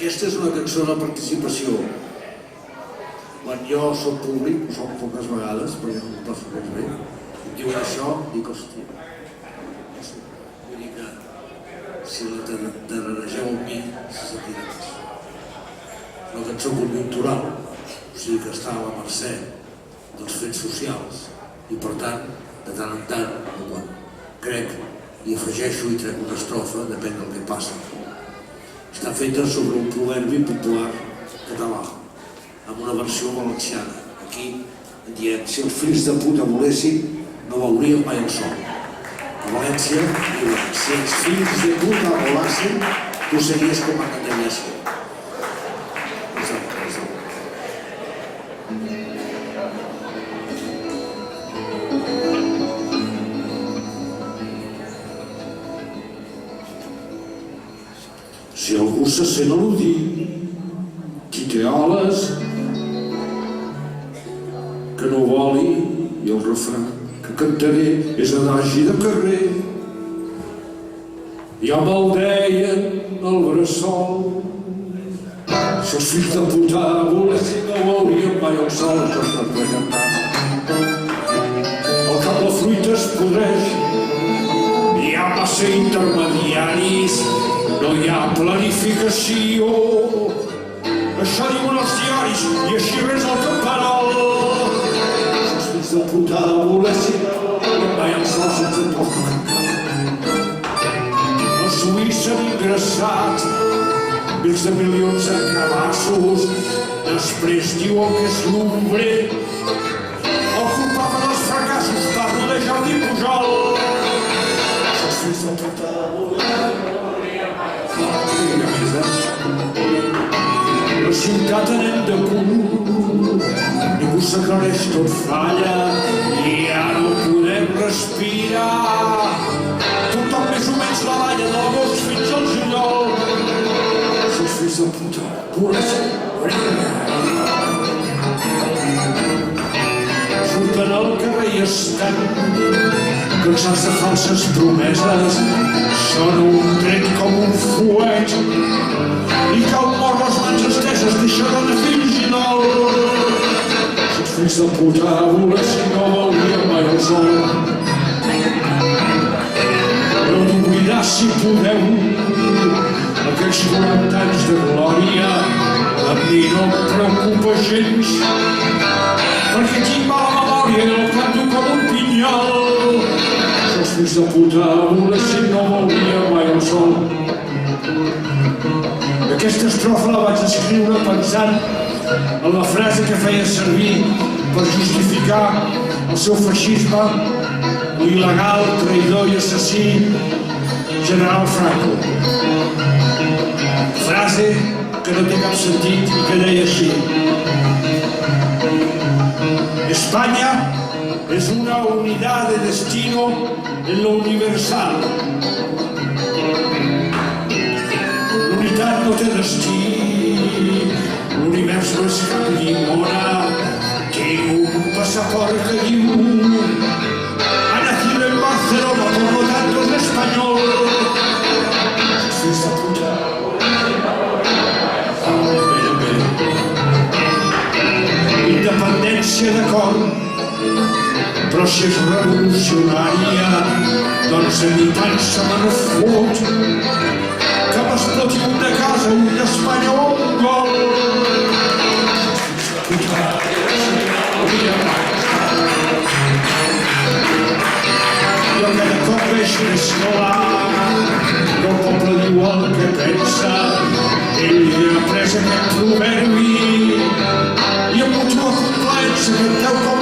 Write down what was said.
Aquesta és una cançó de participació. Quan jo soc públic, ho soc poques vegades, perquè no em passo res bé, em diuen això, dic, hòstia. Vull dir que si la tararegeu amb mi, se sentirà més. Una cançó conjuntural, o sigui que està a la mercè dels fets socials i per tant, de tant en tant, quan crec i afegeixo i trec una estrofa, depèn del que passa. Està feta sobre un proverbi popular català, amb una versió valenciana. Aquí diem, si els fills de puta volessin, no veuríem mai el sol. A València diuen, si els fills de puta volessin, tu series com a Candellàcia. Si algú se sent al·ludir, qui té ales, que no voli, i el refrany que cantaré és adagi de carrer. Ja me'l deien al bressol, si els fills de puta volessin no veurien mai el sol, que es pot cantar. Al cap la fruita es podreix, hi ha massa intermediaris, no hi ha planificació. Això diuen els diaris i així res el campanol. Si els fills de puta volessin, mai el sol sense toc. A Suïssa han ingressat mils de milions en cabassos, després diuen que és l'Umbre el culpable dels fracassos. Parlo de Jordi Pujol. Si els fills de puta volessin, la ciutat anem de cul, ningú s'aclareix, tot falla i ja no podem respirar. Tothom més o menys la balla de l'agost fins al juliol. Si els fills de puta volessin, surten al carrer i estan cansats de falses promeses, són un tret com un fuet i cau mort les mans esteses, deixaran a fills i nol. Si els fills de puta volessin no veurien mai el sol. No d'oblidar si podeu aquells 40 anys de glòria, a mi no em preocupa gens, perquè tinc mala memòria i el canto com un pinyol. Si els fills de puta volessin no veurien mai el sol. Aquesta estrofa la vaig escriure pensant en la frase que feia servir per justificar el seu feixisme, l'il·legal, traïdor i assassí general Franco. Frase que no té cap sentit i que deia així: España es una unidad de destino en lo universal. L'unitat no té destí, l'univers no és cap llimona. Tinc un passaport que diu ha nacido en Barcelona, por lo tanto es español. Si fills de puta, independència d'acord, però si és revolucionària, doncs a mi tant se me no fot que m'exploti un de casa, un d'Espanya o un gol. Jo cada cop veig més clar que el poble diu el que pensa. Ell ha après aquest proverbi i amb mútua complaença canteu com